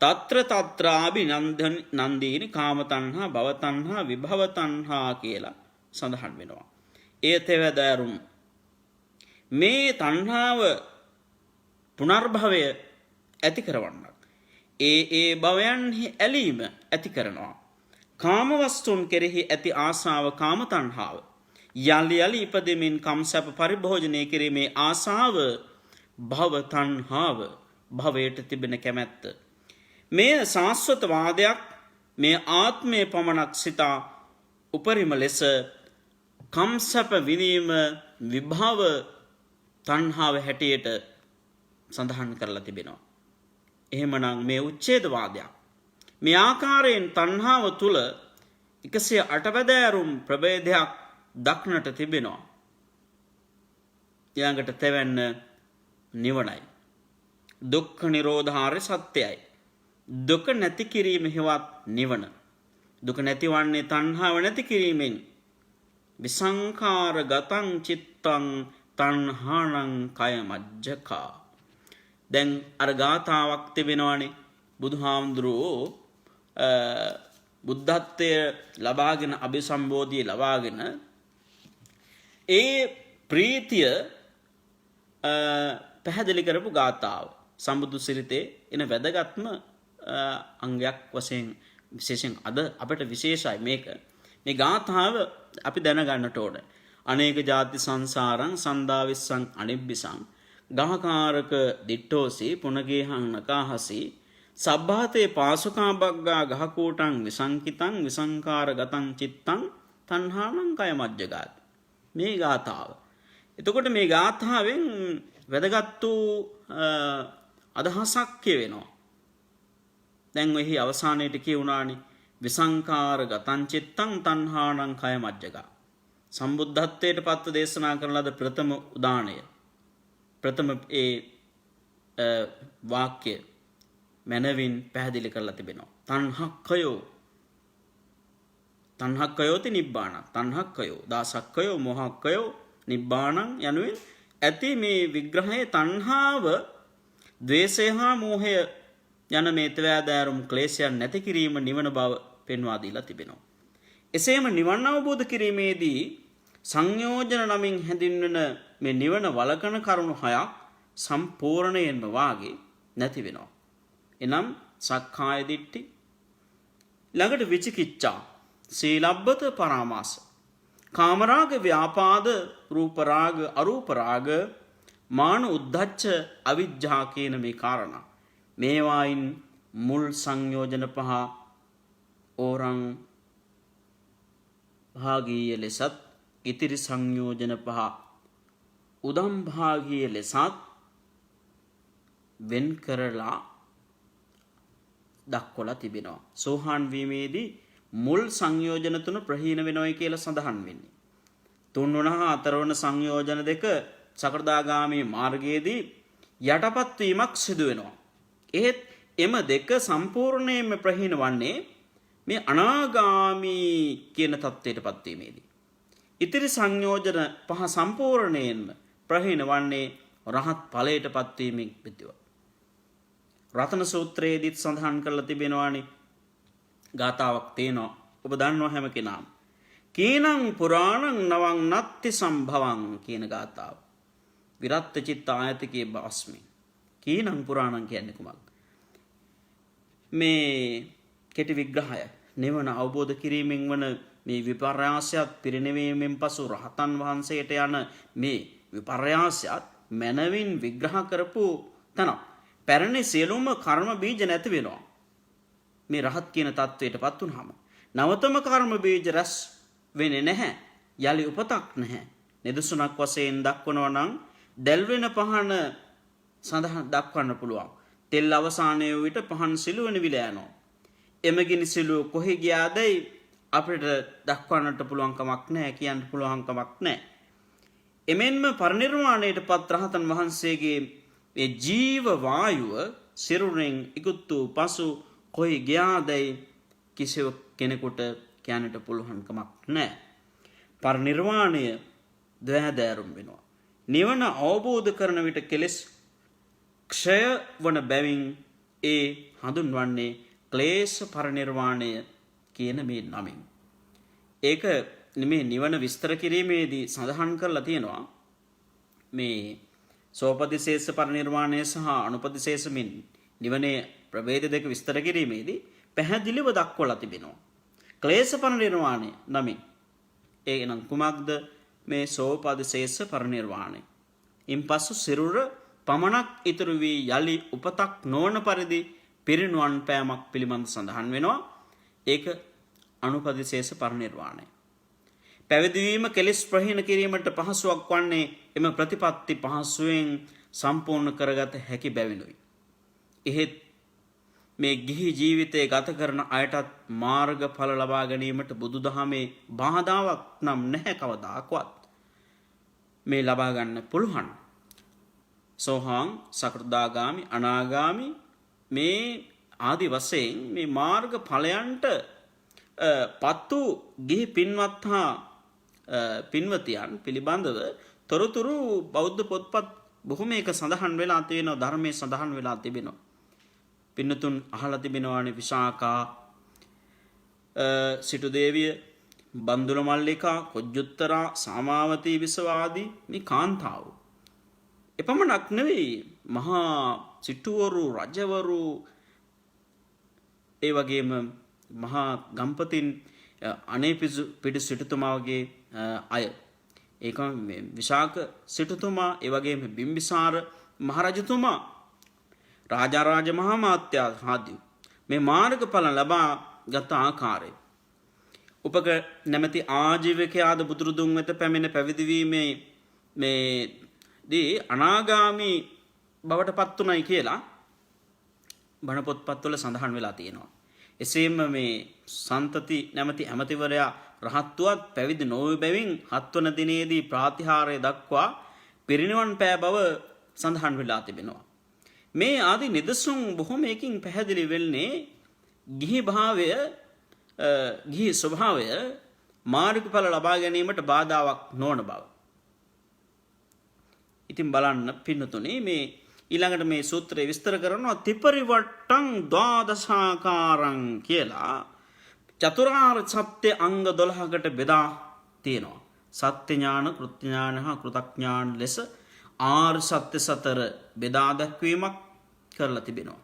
Speaker 1: తත්‍ර తත්‍රාබි නන්දීනි කාම තණ්හා භව තණ්හා විභව තණ්හා කියලා සඳහන් වෙනවා. ඒ තෙවදරුම් මේ තණ්හාව පුනර්භවය ඇති කරවන්නක්. ඒ භවයන්හි ඇලීම ඇති කරනවා. කාම වස්තුන් කෙරෙහි ඇති ආසාව කාම තණ්හාව. යලි යලි ඉපදෙමින් කම්සප පරිභෝජනය කිරීමේ ආසාව භව තණ්හාව, භවයට තිබෙන කැමැත්ත. මේ සාස්වත වාදයක් මේ ආත්මය පමණක් සිතා උපරිම ලෙස කම්සප විනීම විභව තණ්හාව හැටියට සඳහන් කරලා තිබෙනවා. එහෙමනම් මේ උච්ඡේදවාදයක්. මේ ආකාරයෙන් තණ්හාව තුල 108 වැදෑරුම් ප්‍රභේදයක් දක්නට තිබෙනවා. ඊළඟට තෙවන්න නිවනයි. දුක්ඛ නිරෝධාර්ය සත්‍යයි. දුක නැති කිරීම හේවත් නිවන. දුක නැතිවන්නේ තණ්හාව නැති කිරීමෙන්. විසංඛාර ගතං චිත්තං තණ්හානං කය මජ්ජකා. දැන් අර ගාථාවක් තිබෙනවානේ. බුදුහාමුදුරුවෝ බුද්ධත්වය ලබාගෙන අභිසම්බෝධිය ලබාගෙන ඒ ප්‍රීතිය පැහැදිලි කරපු ගාථාව. සම්බුදු සිරිතේ එන වැදගත්ම අංගයක් වශයෙන් විශේෂයෙන් අද අපට විශේෂයි මේක. මේ ගාථාව අපි දැනගන්නට ඕන. අනේක ජාති සංසාරං සන්දාවිස්සං අනිබ්බිසං ගහකාරක දිට්ඨෝසි පුනගේහං නකාහසි සබ්බාතේ පාසුකා බග්ගා ගහකූටං විසංකිතං විසංකාර ගතං චිත්තං තණ්හානං කය මජ්ජගාත. මේ ගාථාව. එතකොට මේ ගාථාවෙන් වැදගත් වූ අදහසක් කියවෙනවා. දැන් එහි අවසානයේට කියුණානේ විසංකාර ගතං චිත්තං තණ්හානං කය මජ්ජගා. සම්බුද්ධත්වයට පත්ව දේශනා කරන ලද ප්‍රථම උදානය. ප්‍රථම ඒ වාක්‍ය මනවින් පැහැදිලි කරලා තිබෙනවා. තණ්හක්කයෝති නිබ්බාණං. තණ්හක්කයෝ දාසක්කයෝ මොහක්කයෝ නිබ්බාණං යනුවෙන් ඇති මේ විග්‍රහයේ තණ්හාව, ද්වේෂය හා මෝහය යන මේ ත්‍වෑදෑරුම් ක්ලේශයන් නැති කිරීම නිවන බව පෙන්වා දීලා තිබෙනවා. එසේම නිවන් අවබෝධ කිරීමේදී සංයෝජන නමින් හැඳින්වෙන මේ නිවන වළකන කරුණු 6ක් සම්පූර්ණයෙන්ම වාගේ නැති වෙනවා. එනම් සක්කාය දිට්ඨි, ළඟට විචිකිච්ඡා, සීලබ්බත පරාමාස, කාමරාග, ව්‍යාපාද, රූපරාග, අරූපරාග, මාන, උද්ධච්ච, අවිජ්ජා කියන මේ කාරණා. මේවායින් මුල් සංයෝජන 5 ඕරං භාගීය ලෙසත් ඉතිරි සංයෝජන 5 උදම් භාගීය ලෙසත් වෙන් කරලා දක්වලා තිබෙනවා. සෝහාන් වීමේදී මුල් සංයෝජන 3 ප්‍රහීන වෙනවයි කියලා සඳහන් වෙන්නේ. 3 වන හා 4 වන සංයෝජන 2 සකෘදාගාමී මාර්ගයේදී යටපත් වීමක් සිදු වෙනවා. එහෙත් එම දෙක සම්පූර්ණයෙන්ම ප්‍රහීන වන්නේ මේ අනාගාමී කියන தත්ත්වයටපත් වීමේදී. ඉතිරි සංයෝජන 5 සම්පූර්ණයෙන්ම ප්‍රහීන වන්නේ රහත් ඵලයටපත් වීමෙන් පිටුව. රතන සූත්‍රයේදීත් සඳහන් කරලා තිබෙනවානේ. ගාතාවක් තියෙනවා. ඔබ දන්නවා හැම කෙනාම. කීනං පුරාණං නවං නත්ති සම්භවං කියන ගාතාව. විරත් චිත්ත ආයතිකයේ බස්මි. කීනං පුරාණං කියන්නේ කුමක්ද? මේ කෙටි විග්‍රහය නිවන අවබෝධ කිරීමෙන් වන මේ විපර්යාසයත් පිරිනැවීමෙන් පසු රහතන් වහන්සේට යන මේ විපර්යාසයත් මනවින් විග්‍රහ කරපු තන. පැරණි සියලුම කර්ම බීජ නැති වෙනවා. මේ රහත් කියන தത്വයටපත් වුනහම නවතම කර්ම බීජ රැස් වෙන්නේ නැහැ. යලි උපතක් නැහැ. නිදසුනක් වශයෙන් දක්වනවා නම් දැල් වෙන පහන සඳහන් දක්වන්න පුළුවන්. තෙල් අවසානයේ විට පහන් සිලුවන විල යනවා. එමගිනි සිලුව කොහි ගියාදයි අපිට දක්වන්නට පුළුවන් කමක් නැහැ, කියන්න පුළුවන් කමක් නැහැ. එමෙන්ම පරිනිර්වාණයට පත් රහතන් වහන්සේගේ ඒ ජීව වායුව සිරුරෙන් ඉක්ුත් වූ පසු කොහි ගියාදයි කිසිව කෙනෙකුට කියන්නට පුළුවන් කමක් නැහැ. පරිනිර්වාණය දෑදෑරුම් වෙනවා. නිවන අවබෝධ කරන විට කෙලෙස් ක්ෂය වන බැවින් ඒ හඳුන්වන්නේ ක්ලේශ පරිනිර්වාණය කියන මේ නමින්. ඒක මේ නිවන විස්තර කිරීමේදී සඳහන් කරලා තියෙනවා. මේ සෝපදිශේෂ පරිනිර්වාණය සහ අනුපදිශේෂමින් නිවනේ ප්‍රභේද දෙක විස්තර කිරීමේදී පැහැදිලිව දක්වලා තිබෙනවා. ක්ලේශ පරිනිර්වාණය නමින් ඒ නම් කුමක්ද? මේ සෝපදිශේෂ පරිනිර්වාණය. ඉන්පසු සිරුර පමණක් ඉතුරු වී යලි උපතක් නොවන පරිදි පිරිනුවන් පෑමක් පිළිබඳ සඳහන් වෙනවා. ඒක අනුපදිශේෂ පරිනිර්වාණය. පැවිදි වීම කෙලෙස් ප්‍රහීන කිරීමට පහසුවක් වන්නේ එම ප්‍රතිපත්ති පහසුවෙන් සම්පූර්ණ කරගත හැකි බැවිනුයි. එහෙත් මේ ගිහි ජීවිතය ගත කරන අයටත් මාර්ගඵල ලබා ගැනීමට බුදුදහමේ බාධාවක් නම් නැහැ කවදාකවත්. මේ ලබා ගන්න පුළුවන්. සෝහාන්, සකෘදාගාමි, අනාගාමි මේ ආදි වශයෙන් මේ මාර්ග ඵලයන්ට පත්තු ගිහි පින්වත් හා පින්වතියන් පිළිබඳව තොරතුරු බෞද්ධ පොත්පත් බොහොමයක සඳහන් වෙලා තියෙනවා. ධර්මයේ සඳහන් වෙලා තිබෙනවා. පින්නතුන් අහලා තිබෙනවානේ විශාකා සිටු දේවිය, බන්දුල මල්ලිකා, කොජ්ජුත්තරා, සාමාවතී විසවාදී මේ කාන්තාව. එපමණක් නෙවෙයි මහා සිටුවරු රජවරු ඒ වගේම මහා ගම්පතින් අනේ පිටු සිටුතුමා වගේ අය ඒක විශාක සිටුතුමා ඒ වගේම බිම්බිසාර මහරජතුමා රාජාරාජ මහා මාත්‍යා ආදී මේ මාර්ගඵල ලබා ගත ආකාරය උපක නැමැති ආජීවකයාද බුදුරුදුන් වෙත පැමිණ පැවිදි වීමේ මේ දී අනාගාමී බවට පත් උනායි කියලා බණ පොත්පත්වල සඳහන් වෙලා තියෙනවා. එසේම මේ සන්තති නැමැති ඇමතිවරයා රහත්තුවත් පැවිදි නොවූ බැවින් 7 වන දිනේදී ප්‍රාතිහාර්ය දක්වා පිරිනිවන් පෑ බව සඳහන් වෙලා තිබෙනවා. මේ ආදී නිදසුන් බොහොමයකින් පැහැදිලි වෙන්නේ ගිහි භාවය ගිහි ස්වභාවය මාර්ගඵල ලබා ගැනීමට බාධාවක් නොවන බව. ඉතින් බලන්න පින්නතුනේ මේ ඊළඟට මේ සූත්‍රය විස්තර කරනවා ත්‍රිපරිවට්ටං ද්වාදශාකාරං කියලා චතුරාර්ය සත්‍ය අංග 12කට බෙදා තියෙනවා. සත්‍ය ඥාන, කෘත්‍ය ඥාන හා කෘතඥාන ලෙස ආර්ය සත්‍ය සතර බෙදා දැක්වීමක් කරලා තිබෙනවා.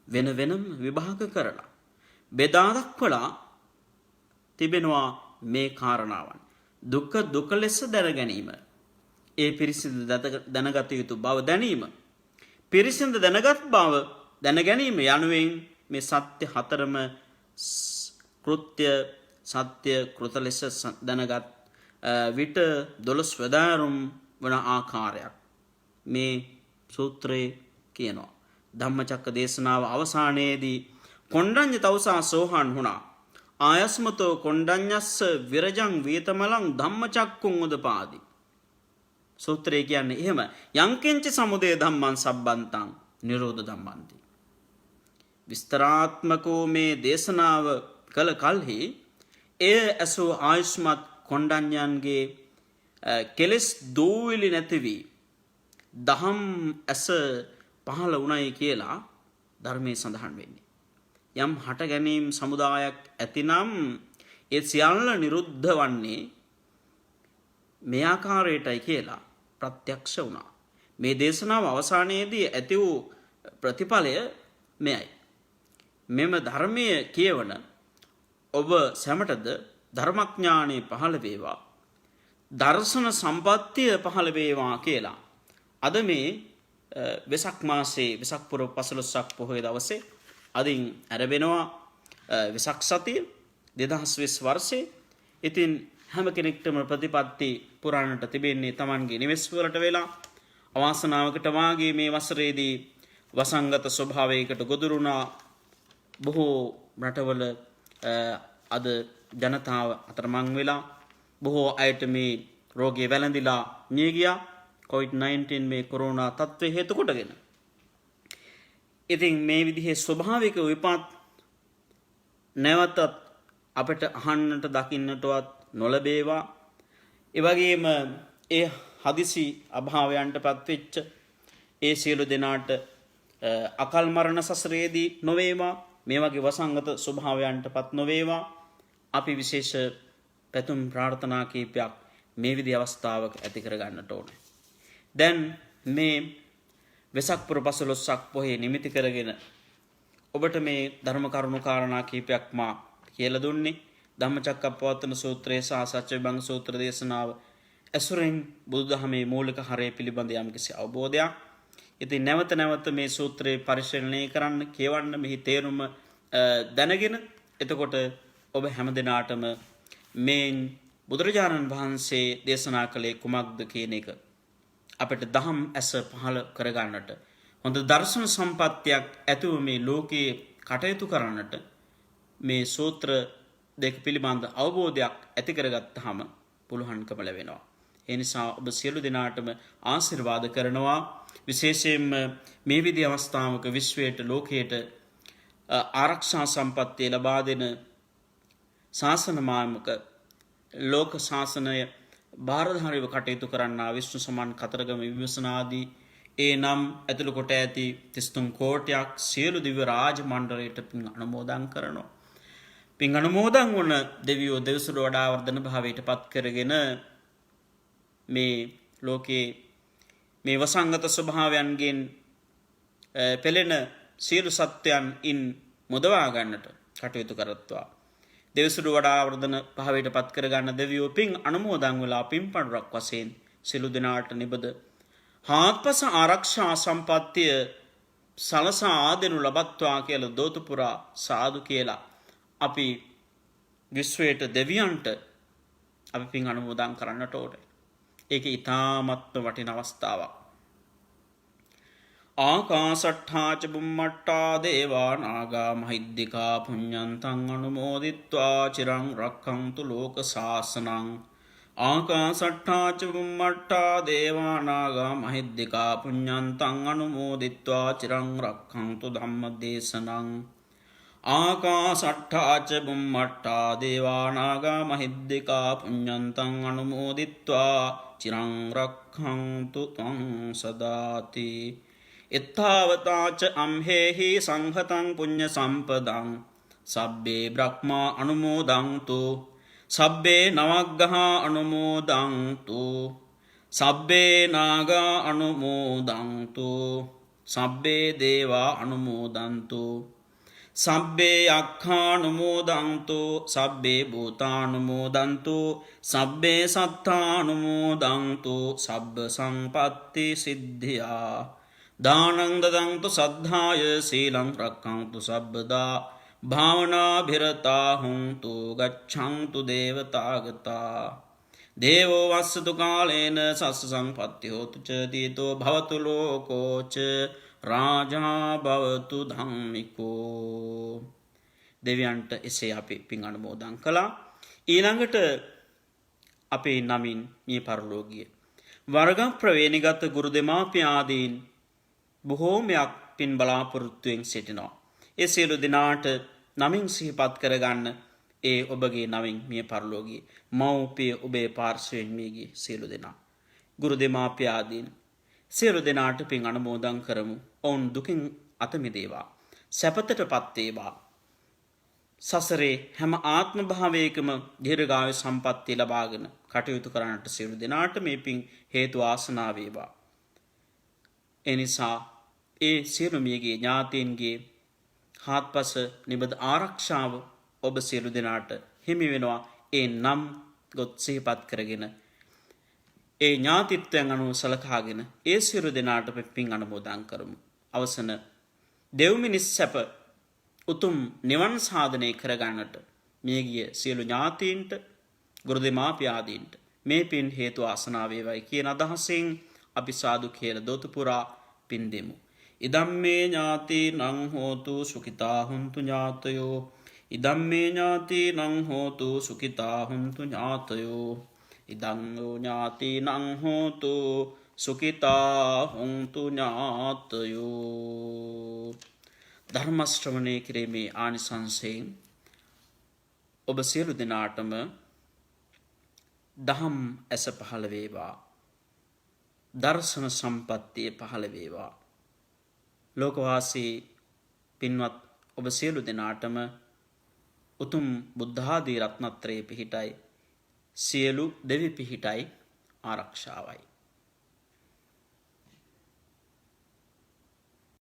Speaker 1: වෙන වෙනම විභාග කරලා බෙදා දක්වලා තිබෙනවා මේ කාරණාවන්. දුක දුක ලෙස දැන ගැනීම. ඒ පිරිසිදු දැනගත යුතු බව දැනීම. පිරිසිදු දැනගත් බව දැන ගැනීම යනුවෙන් මේ සත්‍ය හතරම කෘත්‍ය සත්‍ය කෘත ලෙස දැනගත් විට 12 වදාරුම් වන ආකාරයක් මේ සූත්‍රයේ කියනවා. ධම්මචක්ක දේශනාව අවසානයේදී කොණ්ඩඤ්ඤ තවසා සෝහන් වුණා. ආයස්මතෝ කොණ්ඩඤ්ඤස්ස විරජං වේතමලං ධම්මචක්කුං උදපාදි. සූත්‍රය කියන්නේ එහෙම යංකින්ච සමුදය ධම්මං සම්බන්තං නිරෝධ ධම්මන්ති. විස්තරාත්මකෝ මේ දේශනාව කළ කල්හි එය ඇසූ ආයුෂ්මත් කොණ්ඩඤ්ඤයන්ගේ කෙලෙස් දූවිලි නැති වී දහම් ඇස පහළ වුණයි කියලා ධර්මයේ සඳහන් වෙන්නේ. යම් හට ගැනීම් සමුදායක් ඇතිනම් ඒ සියල්ල නිරුද්ධ වන්නේ මේ ආකාරයටයි කියලා ප්‍රත්‍යක්ෂ වුණා. මේ දේශනාව අවසානයේදී ඇති වූ ප්‍රතිඵලය මෙයයි. මෙම ධර්මයේ කියවන ඔබ සැමටද ධර්මඥානෙ පහළ වේවා. දර්ශන සම්පත්තිය පහළ වේවා කියලා. අද මේ වෙසක් මාසයේ වෙසක් පුර 15ක් පොහොය දවසේ අදින් ඇරෙනවා වෙසක් සතිය 2020 වර්ෂයේ. ඉතින් හැම කෙනෙක්ටම ප්‍රතිපත්ති පුරාණට තිබෙන්නේ Tamanගේ නිවෙස් වලට වෙලා අවාසනාවකට වාගේ මේ වසරේදී වසංගත ස්වභාවයකට ගොදුරුණා. බොහෝ රටවල අද ජනතාව අතරමං වෙලා බොහෝ අයට මේ රෝගය වැළඳිලා මිය ගියා. COVID-19 මේ කොරෝනා තත්ත්වය හේතු කොටගෙන. ඉතින් මේ විදිහේ ස්වභාවික විපත් නැවතත් අපට අහන්නට දකින්නටවත් නොලැබේවා. ඒ වගේම ඒ හදිසි අභාවයන්ට පත්වෙච්ච ඒ සියලු දෙනාට අකල් මරණ සසරේදී නොවේවා. මේ වගේ වසංගත ස්වභාවයන්ට පත් නොවේවා. අපි විශේෂ පැතුම් ප්‍රාර්ථනා කීපයක් මේ විදි අවස්ථාවක ඇති කර ගන්නට ඕනේ. දැන් මේ වෙසක් පුර 15ක් පොහේ නිමිති කරගෙන ඔබට මේ ධර්ම කරුණු කාරණා කීපයක් මා කියලා දුන්නේ. ධම්මචක්කප්පවත්තන සූත්‍රය සහ සත්‍යවිභංග සූත්‍ර දේශනාව ඇසුරෙන් බුදුදහමේ මූලික හරය පිළිබඳ යම්කිසි අවබෝධයක්. ඉතින් නැවත නැවත මේ සූත්‍රය පරිශීලනය කරන්න, කියවන්න, මෙහි තේරුම දැනගෙන එතකොට ඔබ හැමදෙනාටම මේ බුදුරජාණන් වහන්සේ දේශනා කළේ කුමක්ද කියන එක අපිට දහම් ඇස පහළ කරගන්නට හොඳ දර්ශන සම්පත්තියක් ඇතුව මේ ලෝකයේ කටයුතු කරන්නට මේ සූත්‍ර දෙක පිළිබඳ අවබෝධයක් ඇති කරගත්තාම පුළුවන්කම ලැබෙනවා. ඒ නිසා ඔබ සියලු දෙනාටම ආශිර්වාද කරනවා. විශේෂයෙන්ම මේ විදි අවස්ථාවක විශ්වයට ලෝකයට ආරක්ෂා සම්පත්තිය ලබා දෙන ශාසන මාමක ලෝක ශාසනය භාරධාරීව කටයුතු කරන්නා විශ්ණු සමන් කතරගම විමසනාදී ඒ නම් ඇතුළු කොට ඇති 33 කෝටියක් සියලු දිව්‍ය රාජ මණ්ඩලයට පින් අනුමෝදන් කරනවා. පින් අනුමෝදන් වන දෙවියෝ දෙවිසුර වඩා වර්ධන භාවයට පත් කරගෙන මේ ලෝකේ මේ වසංගත ස්වභාවයන්ගෙන් පෙළෙන සියලු සත්‍යයන් ඉන් මුදවා ගන්නට කටයුතු කරත්වා. දෙවිසුරු වඩා වර්ධන භාවයට පත් කරගන්න දෙවියෝ පින් අනුමෝදන් වෙලා පින්පඬුරක් වශයෙන් සියලු දෙනාට නිබද හාත්පස ආරක්ෂා සම්පත්තිය සලසා දෙනු ලබත්වා කියලා දෝතුපුරා සාදු කියලා අපි විශ්වයට දෙවියන්ට අපි පින් අනුමෝදන් කරන්නට ඕනේ. ඒක ඉතාමත්ම වටින අවස්ථාවක්. ආකාසට්ඨා ච බුම්මට්ටා දේවා නාග මහිද්దికා පුඤ්ඤන්තං අනුමෝදිත්වා චිරං රක්ඛන්තු ලෝක සාසනං. ආකාසට්ඨා ච බුම්මට්ටා දේවා නාග මහිද්దికා පුඤ්ඤන්තං අනුමෝදිත්වා චිරං රක්ඛන්තු ධම්ම දේශනං. ආකාසට්ඨා ච බුම්මට්ටා දේවා නාග මහිද්దికා පුඤ්ඤන්තං අනුමෝදිත්වා චිරං රක්ඛන්තු ත්වං සදාති. එත්තාවතා ච අම්හෙහි සංඝතං පුඤ්ඤ සම්පදං සබ්බේ බ්‍රහ්මා අනුමෝදන්තු සබ්බේ නවග්ගහා අනුමෝදන්තු සබ්බේ නාගා අනුමෝදන්තු සබ්බේ දේවා අනුමෝදන්තු සබ්බේ අක්ඛානුමෝදන්තු සබ්බේ භූතානුමෝදන්තු සබ්බේ සත්තානුමෝදන්තු සබ්බ සම්පත්ති සිද්ධියා. දානං දදන්තු සද්ධාය සීලං රක්ඛන්තු සබ්බදා භාවනාභිරතා හුන්තු ගච්ඡන්තු දේවතාගතා. දේවෝ වස්සතු කාලේන සස්ස සම්පත්ති හෝතු ච දීතෝ භවතු ලෝකෝ ච රාජා භවතු ධම්මිකෝ. දෙවියන්ට එසේ අපි පින් අනුමෝදන් කළා. ඊළඟට අපේ නමින් මේ පරලෝකීය වර්ග ප්‍රවේණිගත ගුරු දෙමාපියාදීන් බොහෝමයක් පින් බලාපොරොත්තුවෙන් සිටිනවා. ඒ සියලු දෙනාට නමින් සිහිපත් කරගන්න ඒ ඔබගේ නමින් මිය පරලෝකීය මව්පිය ඔබේ පාර්ශ්වයෙන් මියගිය සියලු දෙනා ගුරු දෙමාපියාදීන් සියලු දෙනාට පින් අනුමෝදන් කරමු. ඔවුන් දුකින් අත මිදේවා, සැපතටපත් වේවා. සසරේ හැම ආත්ම භාවයකම දීර්ඝායු සම්පන්නිය ලබාගෙන කටයුතු කරන්නට සියලු දෙනාට මේ පින් හේතු ආසනාව වේවා. එනිසා ඒ සියලු මියගේ ඥාතීන්ගේ හාත්පස නිබඳ ආරක්ෂාව ඔබ සියලු දෙනාට හිමි වෙනවා. ඒ නම් ගොත් සිහිපත් කරගෙන ඒ ඥාතිත්වයන් අනුව සලකාගෙන ඒ සියලු දෙනාට පින් අනුමෝදන් කරමු. අවසන දෙව් මිනිස් සැප උතුම් නිවන් සාධනය කරගන්නට මියගිය සියලු ඥාතීන්ට ගුරු දෙමාපියාදීන්ට මේ පින් හේතු ආසනාව වේවායි කියන අදහසින් අපි සාදු කියලා දොතු පුරා පින් දෙමු. ඉදම්මේ ඥාතිනං හෝතු සුඛිතා හුන්තු ඥාතයෝ. ඉදම්මේ ඥාතිනං හෝතු සුඛිතා හුන්තු ඥාතයෝ. ඉදං ඥාතිනං හෝතු සුඛිතා හුන්තු ඥාතයෝ. ධර්ම ශ්‍රවණය කිරීමේ ආනිසංසයෙන් ඔබ සියලු දෙනාටම දහම් ඇස පහළ වේවා, දර්ශන සම්පත්තිය පහළ වේවා. ලෝකවාසී පින්වත් ඔබ සියලු දෙනාටම උතුම් බුද්ධාදී රත්නත්‍රයේ පිහිටයි, සියලු දෙවි පිහිටයි, ආරක්ෂාවයි.